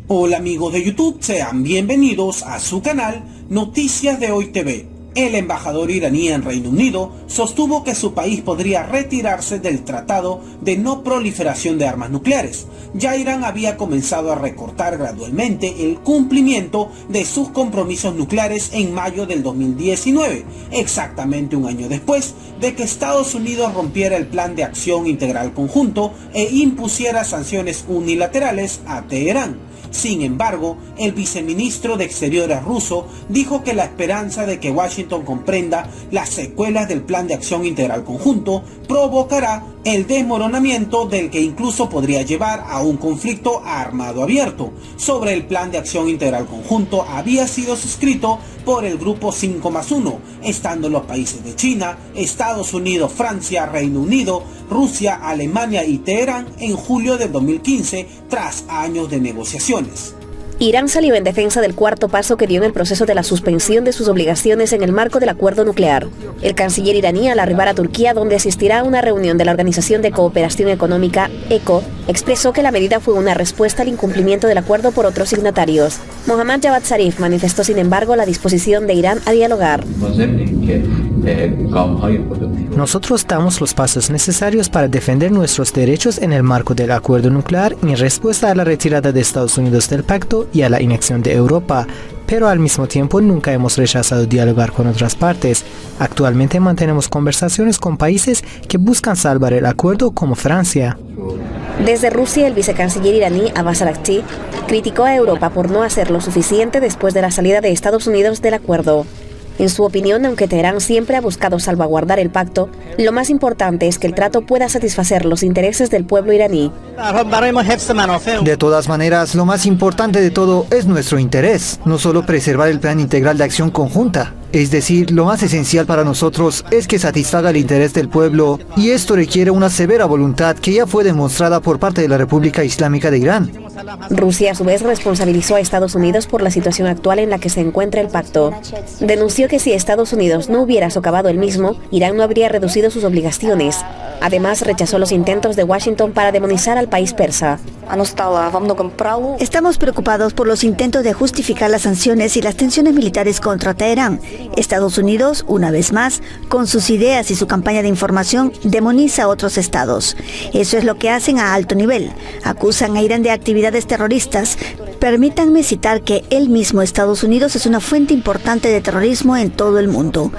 Hola amigos de YouTube, sean bienvenidos a su canal Noticias de Hoy TV. El embajador iraní en Reino Unido sostuvo que su país podría retirarse del Tratado de No Proliferación de Armas Nucleares. Ya Irán había comenzado a recortar gradualmente el cumplimiento de sus compromisos nucleares en mayo del 2019, exactamente un año después de que Estados Unidos rompiera el Plan de Acción Integral Conjunto e impusiera sanciones unilaterales a Teherán. Sin embargo, el viceministro de Exteriores ruso dijo que la esperanza de que Washington comprenda las secuelas del Plan de Acción Integral Conjunto provocará el desmoronamiento del que incluso podría llevar a un conflicto armado abierto. Sobre el Plan de Acción Integral Conjunto había sido suscrito por el Grupo 5+1, estando los países de China, Estados Unidos, Francia, Reino Unido, Rusia, Alemania y Teherán en julio del 2015, tras años de negociaciones. Irán salió en defensa del cuarto paso que dio en el proceso de la suspensión de sus obligaciones en el marco del acuerdo nuclear. El canciller iraní, al arribar a Turquía, donde asistirá a una reunión de la Organización de Cooperación Económica, ECO, expresó que la medida fue una respuesta al incumplimiento del acuerdo por otros signatarios. Mohammad Javad Zarif manifestó, sin embargo, la disposición de Irán a dialogar. Nosotros damos los pasos necesarios para defender nuestros derechos en el marco del acuerdo nuclear en respuesta a la retirada de Estados Unidos del pacto y a la inexión de Europa, pero al mismo tiempo nunca hemos rechazado dialogar con otras partes. Actualmente mantenemos conversaciones con países que buscan salvar el acuerdo, como Francia. Desde Rusia, el vicecanciller iraní Abbas Araghchi criticó a Europa por no hacer lo suficiente después de la salida de Estados Unidos del acuerdo. En su opinión, aunque Teherán siempre ha buscado salvaguardar el pacto, lo más importante es que el trato pueda satisfacer los intereses del pueblo iraní. De todas maneras, lo más importante de todo es nuestro interés, no solo preservar el Plan Integral de Acción Conjunta. Es decir, lo más esencial para nosotros es que satisfaga el interés del pueblo, y esto requiere una severa voluntad que ya fue demostrada por parte de la República Islámica de Irán. Rusia, a su vez, responsabilizó a Estados Unidos por la situación actual en la que se encuentra el pacto. Denunció que si Estados Unidos no hubiera socavado el mismo, Irán no habría reducido sus obligaciones. Además, rechazó los intentos de Washington para demonizar al país persa. Estamos preocupados por los intentos de justificar las sanciones y las tensiones militares contra Teherán. Estados Unidos, una vez más, con sus ideas y su campaña de información, demoniza a otros estados. Eso es lo que hacen a alto nivel. Acusan a Irán de actividades terroristas. Permítanme citar que el mismo Estados Unidos es una fuente importante de terrorismo en todo el mundo.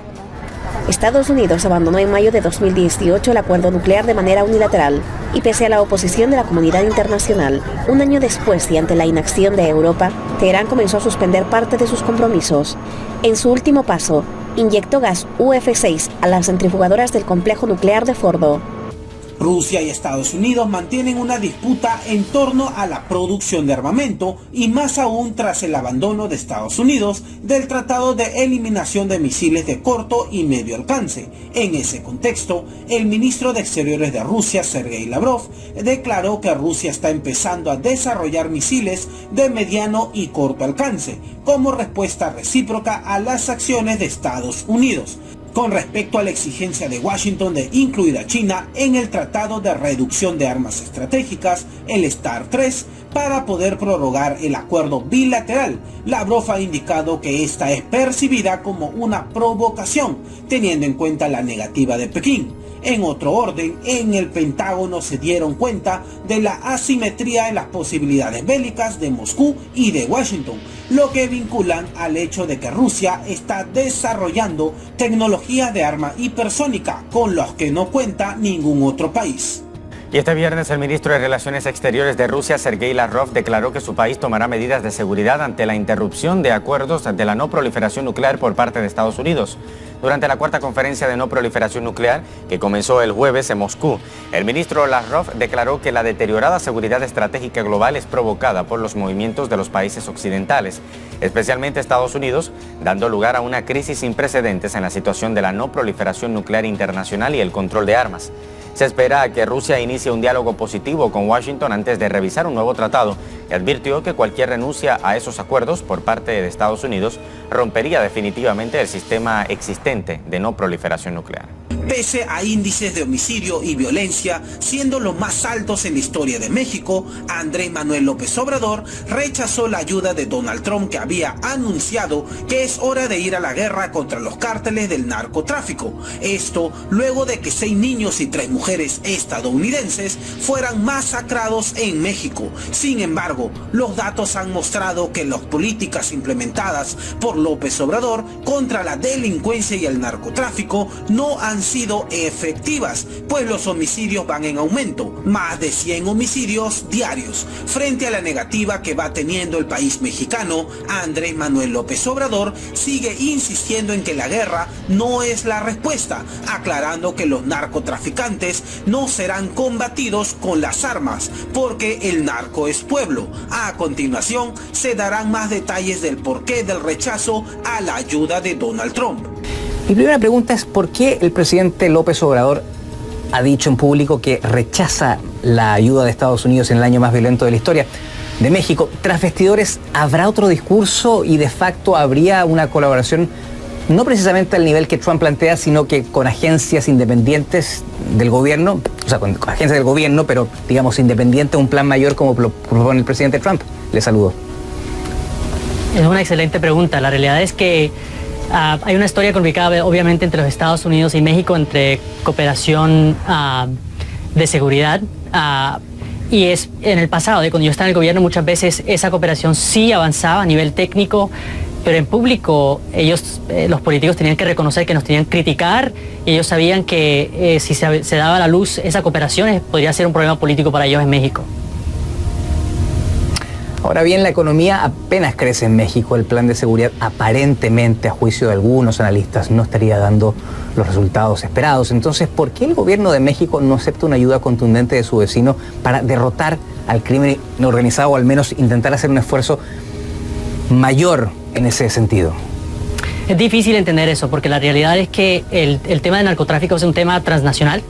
Estados Unidos abandonó en mayo de 2018 el acuerdo nuclear de manera unilateral, y pese a la oposición de la comunidad internacional, un año después y ante la inacción de Europa, Teherán comenzó a suspender parte de sus compromisos. En su último paso, inyectó gas UF6 a las centrifugadoras del complejo nuclear de Fordo. Rusia y Estados Unidos mantienen una disputa en torno a la producción de armamento, y más aún tras el abandono de Estados Unidos del Tratado de Eliminación de Misiles de Corto y Medio Alcance. En ese contexto, el ministro de Exteriores de Rusia, Sergei Lavrov, declaró que Rusia está empezando a desarrollar misiles de mediano y corto alcance, como respuesta recíproca a las acciones de Estados Unidos, con respecto a la exigencia de Washington de incluir a China en el Tratado de Reducción de Armas Estratégicas, el START 3, para poder prorrogar el acuerdo bilateral. Lavrov ha indicado que esta es percibida como una provocación, teniendo en cuenta la negativa de Pekín. En otro orden, en el Pentágono se dieron cuenta de la asimetría en las posibilidades bélicas de Moscú y de Washington, lo que vinculan al hecho de que Rusia está desarrollando tecnologías de arma hipersónica con los que no cuenta ningún otro país. Y este viernes el ministro de Relaciones Exteriores de Rusia, Sergei Lavrov, declaró que su país tomará medidas de seguridad ante la interrupción de acuerdos de la no proliferación nuclear por parte de Estados Unidos. Durante la cuarta conferencia de no proliferación nuclear, que comenzó el jueves en Moscú, el ministro Lavrov declaró que la deteriorada seguridad estratégica global es provocada por los movimientos de los países occidentales, especialmente Estados Unidos, dando lugar a una crisis sin precedentes en la situación de la no proliferación nuclear internacional y el control de armas. Se espera que Rusia inicie inicie un diálogo positivo con Washington antes de revisar un nuevo tratado y advirtió que cualquier renuncia a esos acuerdos por parte de Estados Unidos rompería definitivamente el sistema existente de no proliferación nuclear. Pese a índices de homicidio y violencia siendo los más altos en la historia de México, Andrés Manuel López Obrador rechazó la ayuda de Donald Trump, que había anunciado que es hora de ir a la guerra contra los cárteles del narcotráfico. Esto luego de que 6 niños y 3 mujeres estadounidenses fueran masacrados en México. Sin embargo, los datos han mostrado que las políticas implementadas por López Obrador contra la delincuencia y el narcotráfico no han sido efectivas, pues los homicidios van en aumento, más de 100 homicidios diarios. Frente a la negativa que va teniendo el país mexicano, Andrés Manuel López Obrador sigue insistiendo en que la guerra no es la respuesta, aclarando que los narcotraficantes no serán combatidos con las armas, porque el narco es pueblo. A continuación se darán más detalles del porqué del rechazo a la ayuda de Donald Trump. Mi primera pregunta es ¿por qué el presidente López Obrador ha dicho en público que rechaza la ayuda de Estados Unidos en el año más violento de la historia de México? Tras vestidores, ¿habrá otro discurso y de facto habría una colaboración no precisamente al nivel que Trump plantea, sino que con agencias independientes del gobierno, o sea, con agencias del gobierno, pero digamos independiente, un plan mayor como propone el presidente Trump? Le saludo. Es una excelente pregunta. La realidad es que hay una historia complicada, obviamente, entre los Estados Unidos y México, entre cooperación de seguridad. Y es en el pasado, cuando yo estaba en el gobierno, muchas veces esa cooperación sí avanzaba a nivel técnico, pero en público ellos, los políticos, tenían que reconocer que nos tenían que criticar, y ellos sabían que si se daba a la luz esa cooperación podría ser un problema político para ellos en México. Ahora bien, la economía apenas crece en México. El plan de seguridad aparentemente, a juicio de algunos analistas, no estaría dando los resultados esperados. Entonces, ¿por qué el gobierno de México no acepta una ayuda contundente de su vecino para derrotar al crimen organizado, o al menos intentar hacer un esfuerzo mayor en ese sentido? Es difícil entender eso, porque la realidad es que el tema del narcotráfico es un tema transnacional,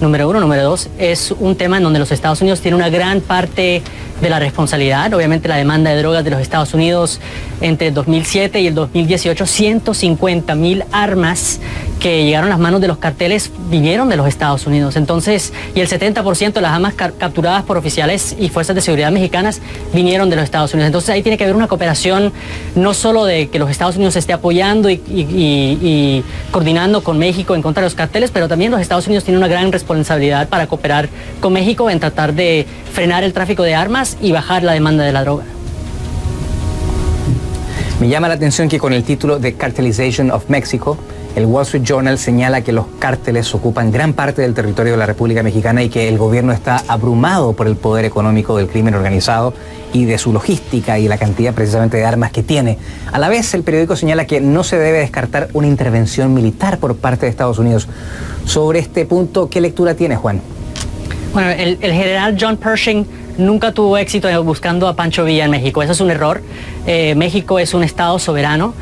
número uno. Número dos, es un tema en donde los Estados Unidos tienen una gran parte de la responsabilidad. Obviamente la demanda de drogas de los Estados Unidos entre el 2007 y el 2018, 150,000 armas que llegaron a las manos de los carteles vinieron de los Estados Unidos. Entonces, y el 70% de las armas capturadas por oficiales y fuerzas de seguridad mexicanas vinieron de los Estados Unidos. Entonces ahí tiene que haber una cooperación, no solo de que los Estados Unidos esté apoyando y coordinando con México en contra de los carteles, pero también los Estados Unidos tienen una gran responsabilidad para cooperar con México en tratar de frenar el tráfico de armas y bajar la demanda de la droga. Me llama la atención que con el título The Cartelization of Mexico, el Wall Street Journal señala que los cárteles ocupan gran parte del territorio de la República Mexicana y que el gobierno está abrumado por el poder económico del crimen organizado y de su logística y la cantidad precisamente de armas que tiene. A la vez, el periódico señala que no se debe descartar una intervención militar por parte de Estados Unidos. Sobre este punto, ¿qué lectura tiene, Juan? Bueno, el general John Pershing nunca tuvo éxito buscando a Pancho Villa en México. Eso es un error. México es un estado soberano.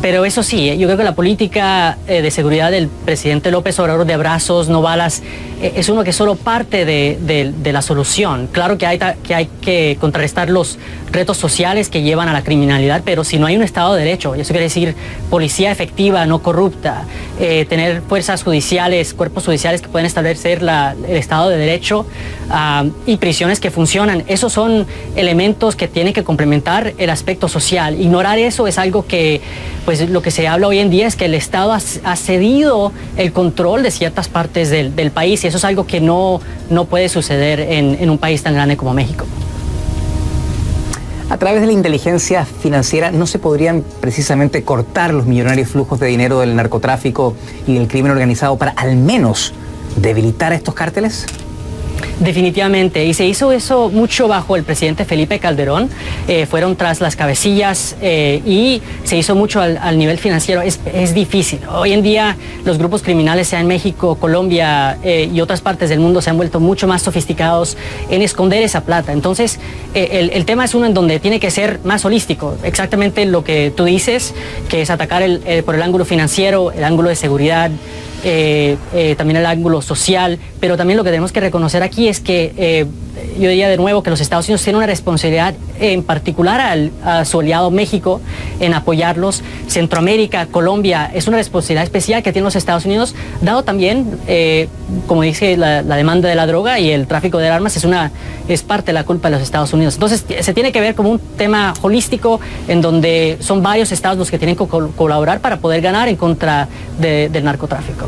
Pero eso sí, yo creo que la política de seguridad del presidente López Obrador de abrazos, no balas, es uno que es solo parte de la solución. Claro que hay que contrarrestar los retos sociales que llevan a la criminalidad, pero si no hay un Estado de Derecho, y eso quiere decir policía efectiva, no corrupta, tener fuerzas judiciales, cuerpos judiciales que pueden establecer el Estado de Derecho y prisiones que funcionan, esos son elementos que tienen que complementar el aspecto social. Ignorar eso es algo que, pues lo que se habla hoy en día es que el Estado ha cedido el control de ciertas partes del país, y eso es algo que no puede suceder en un país tan grande como México. A través de la inteligencia financiera, ¿no se podrían precisamente cortar los millonarios flujos de dinero del narcotráfico y del crimen organizado para al menos debilitar a estos cárteles? Definitivamente, y se hizo eso mucho bajo el presidente Felipe Calderón. Fueron tras las cabecillas y se hizo mucho al nivel financiero. Es difícil. Hoy en día los grupos criminales, sea en México, Colombia y otras partes del mundo, se han vuelto mucho más sofisticados en esconder esa plata. Entonces el tema es uno en donde tiene que ser más holístico, exactamente lo que tú dices, que es atacar por el ángulo financiero, el ángulo de seguridad, también el ángulo social, pero también lo que tenemos que reconocer aquí es que yo diría de nuevo que los Estados Unidos tienen una responsabilidad en particular a su aliado México en apoyarlos. Centroamérica, Colombia, es una responsabilidad especial que tienen los Estados Unidos, dado también, como dice, la demanda de la droga y el tráfico de armas es parte de la culpa de los Estados Unidos. Entonces se tiene que ver como un tema holístico en donde son varios estados los que tienen que colaborar para poder ganar en contra del narcotráfico.